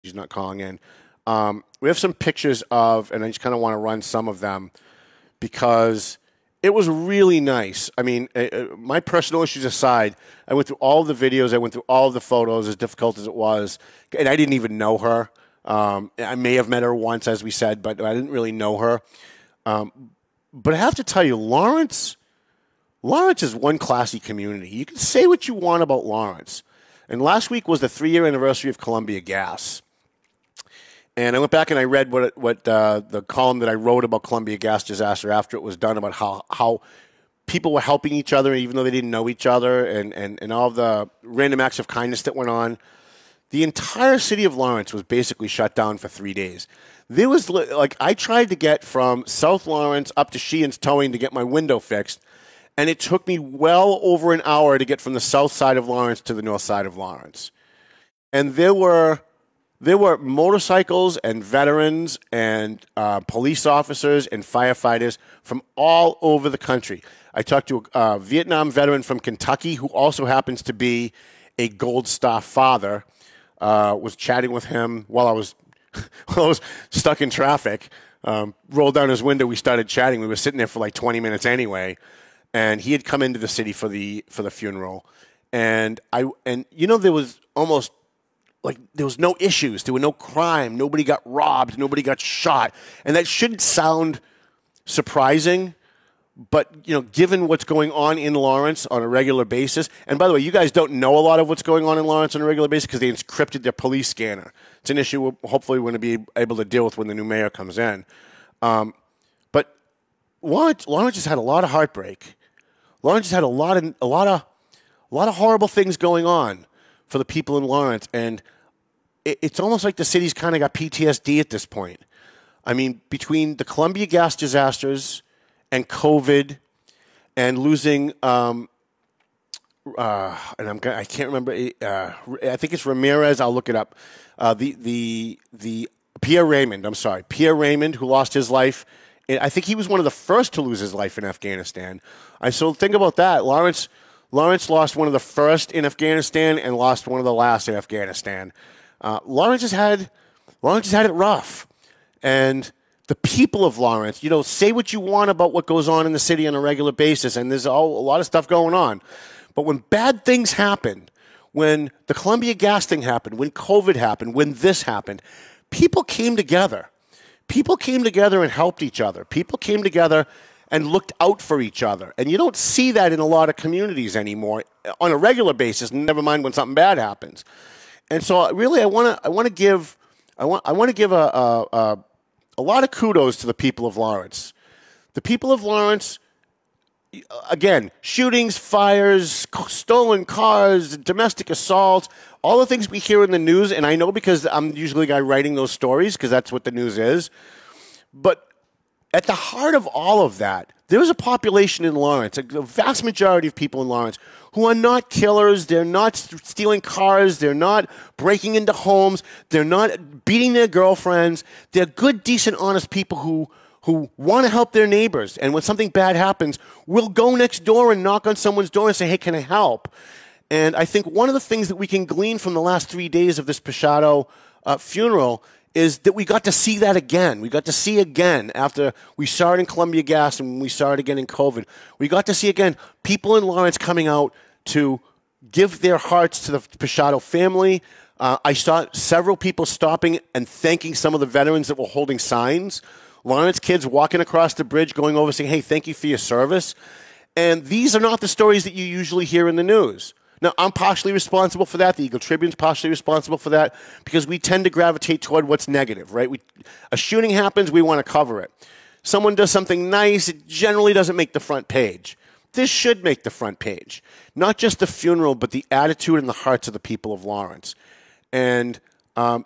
She's not calling in. We have some pictures of, and I just kind of want to run some of them because it was really nice. I mean, my personal issues aside, I went through all the videos, I went through all the photos, as difficult as it was, and I didn't even know her. I may have met her once, as we said, but I didn't really know her. But I have to tell you, Lawrence is one classy community. You can say what you want about Lawrence. And last week was the 3-year anniversary of Columbia Gas. And I went back and I read what the column that I wrote about Columbia Gas disaster after it was done, about how people were helping each other even though they didn't know each other, and all of the random acts of kindness that went on. The entire city of Lawrence was basically shut down for 3 days. There was, like, I tried to get from South Lawrence up to Sheehan's Towing to get my window fixed, and it took me well over an hour to get from the south side of Lawrence to the north side of Lawrence. And there were motorcycles and veterans and police officers and firefighters from all over the country. I talked to a Vietnam veteran from Kentucky who also happens to be a Gold Star father. Was chatting with him while I was stuck in traffic. Rolled down his window. We started chatting. We were sitting there for like 20 minutes anyway, and he had come into the city for the funeral. And there was almost like there was no issues. There were no crime. Nobody got robbed. Nobody got shot. And that shouldn't sound surprising, but, given what's going on in Lawrence on a regular basis, and by the way, you guys don't know a lot of what's going on in Lawrence on a regular basis because they encrypted their police scanner. It's an issue hopefully we're going to be able to deal with when the new mayor comes in. But Lawrence has had a lot of heartbreak. Lawrence has had a lot of horrible things going on for the people in Lawrence, and it's almost like the city's kind of got PTSD at this point. I mean, between the Columbia Gas disasters and COVID and losing, I can't remember. I think it's Ramirez. I'll look it up. The Pierre Raymond. I'm sorry, Pierre Raymond, who lost his life. I think he was one of the first to lose his life in Afghanistan. So think about that. Lawrence lost one of the first in Afghanistan and lost one of the last in Afghanistan. Lawrence has had it rough, and the people of Lawrence, say what you want about what goes on in the city on a regular basis, and there's a lot of stuff going on. But when bad things happen, when the Columbia Gas thing happened, when COVID happened, when this happened, people came together. People came together and helped each other. People came together and looked out for each other. And you don't see that in a lot of communities anymore on a regular basis, never mind when something bad happens. And so really I want to give a lot of kudos to the people of Lawrence. The people of Lawrence, again, shootings, fires, stolen cars, domestic assaults, all the things we hear in the news, and I know because I'm usually the guy writing those stories because that's what the news is. But at the heart of all of that, there is a population in Lawrence, a vast majority of people in Lawrence, who are not killers. They're not stealing cars. They're not breaking into homes. They're not beating their girlfriends. They're good, decent, honest people who want to help their neighbors. And when something bad happens, will go next door and knock on someone's door and say, hey, can I help? And I think one of the things that we can glean from the last 3 days of this Pashado funeral is that we got to see that again. We got to see again after we saw it in Columbia Gas and we saw it again in COVID. We got to see again people in Lawrence coming out to give their hearts to the Pashado family. I saw several people stopping and thanking some of the veterans that were holding signs. Lawrence kids walking across the bridge, going over saying, hey, thank you for your service. And these are not the stories that you usually hear in the news. Now, I'm partially responsible for that. The Eagle Tribune's partially responsible for that because we tend to gravitate toward what's negative, right? A shooting happens, we want to cover it. Someone does something nice, it generally doesn't make the front page. This should make the front page. Not just the funeral, but the attitude and the hearts of the people of Lawrence. And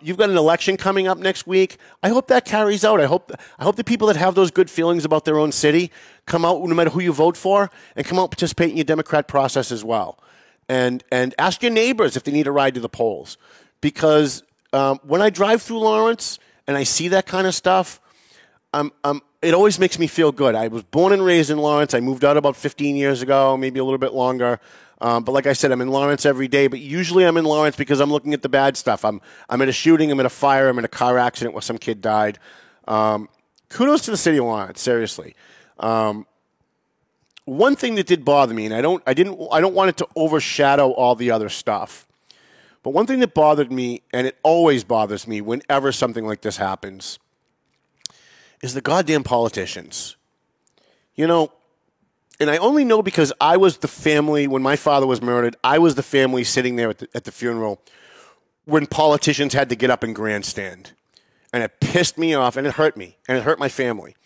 you've got an election coming up next week. I hope that carries out. I hope the people that have those good feelings about their own city come out, no matter who you vote for, and come out and participate in your Democrat process as well. And ask your neighbors if they need a ride to the polls. Because when I drive through Lawrence and I see that kind of stuff, it always makes me feel good. I was born and raised in Lawrence. I moved out about 15 years ago, maybe a little bit longer. But like I said, I'm in Lawrence every day. But usually I'm in Lawrence because I'm looking at the bad stuff. I'm at a shooting. I'm at a fire. I'm in a car accident where some kid died. Kudos to the city of Lawrence, seriously. One thing that did bother me, and I don't want it to overshadow all the other stuff. But one thing that bothered me, and it always bothers me whenever something like this happens, is the goddamn politicians. You know, and I only know because I was the family, when my father was murdered, I was the family sitting there at the funeral when politicians had to get up and grandstand. And it pissed me off, and it hurt me, and it hurt my family.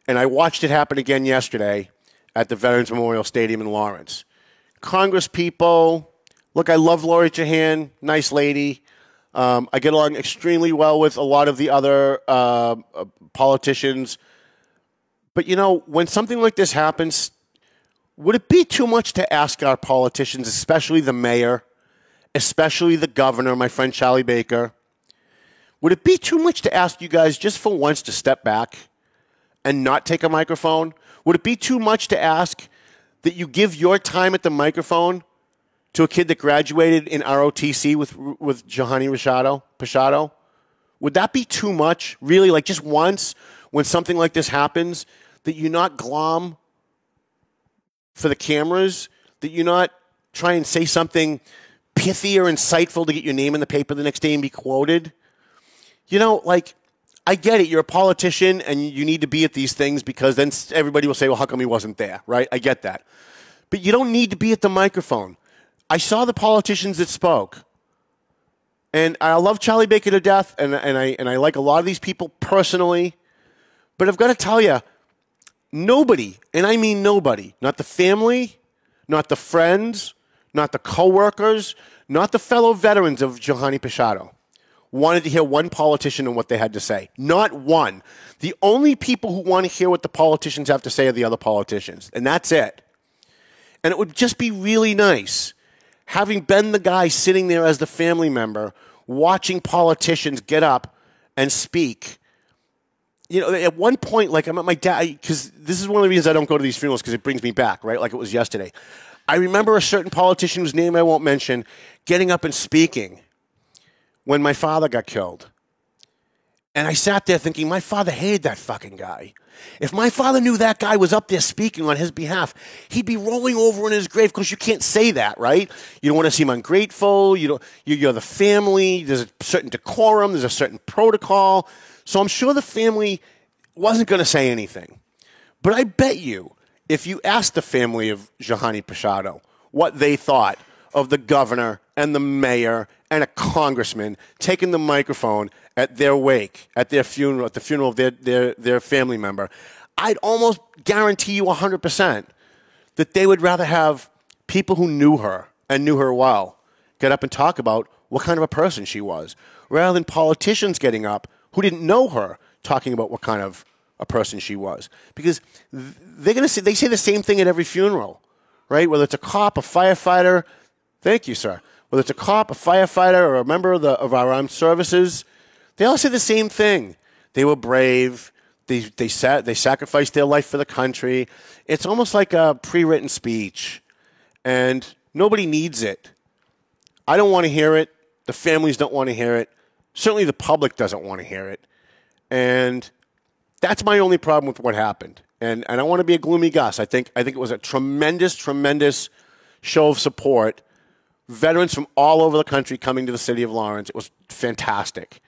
And I watched it happen again yesterday at the Veterans Memorial Stadium in Lawrence. Congress people, look, I love Lori Chahan, nice lady. I get along extremely well with a lot of the other politicians. But, you know, when something like this happens, would it be too much to ask our politicians, especially the mayor, especially the governor, my friend Charlie Baker, would it be too much to ask you guys just for once to step back and not take a microphone? Would it be too much to ask that you give your time at the microphone to a kid that graduated in ROTC with Johanny Pashado? Would that be too much? Really, like just once when something like this happens, that you not glom for the cameras, that you not try and say something pithy or insightful to get your name in the paper the next day and be quoted? You know, like, I get it. You're a politician and you need to be at these things because then everybody will say, well, how come he wasn't there, right? I get that. But you don't need to be at the microphone. I saw the politicians that spoke. And I love Charlie Baker to death, and I like a lot of these people personally. But I've got to tell you, nobody, and I mean nobody, not the family, not the friends, not the coworkers, not the fellow veterans of Johanny Pashado, wanted to hear one politician and what they had to say. Not one. The only people who want to hear what the politicians have to say are the other politicians. And that's it. And it would just be really nice, having been the guy sitting there as the family member, watching politicians get up and speak. You know, at one point, like I'm at my dad, because this is one of the reasons I don't go to these funerals, because it brings me back, right? Like it was yesterday. I remember a certain politician whose name I won't mention getting up and speaking when my father got killed. And I sat there thinking, my father hated that fucking guy. If my father knew that guy was up there speaking on his behalf, he'd be rolling over in his grave, because you can't say that, right? You don't want to seem ungrateful. You're the family. There's a certain decorum. There's a certain protocol. So I'm sure the family wasn't going to say anything. But I bet you, if you asked the family of Johanny Pashado what they thought of the governor and the mayor and a congressman taking the microphone at their wake, at their funeral, at the funeral of their family member, I'd almost guarantee you 100% that they would rather have people who knew her and knew her well get up and talk about what kind of a person she was, rather than politicians getting up who didn't know her talking about what kind of a person she was. Because they say the same thing at every funeral, right? Whether it's a cop, a firefighter. Thank you, sir. Whether it's a cop, a firefighter, or a member of our armed services, they all say the same thing. They were brave. They sacrificed their life for the country. It's almost like a pre-written speech, and nobody needs it. I don't want to hear it. The families don't want to hear it. Certainly the public doesn't want to hear it. And that's my only problem with what happened. And I don't want to be a gloomy Gus. I think it was a tremendous, tremendous show of support. Veterans from all over the country coming to the city of Lawrence. It was fantastic.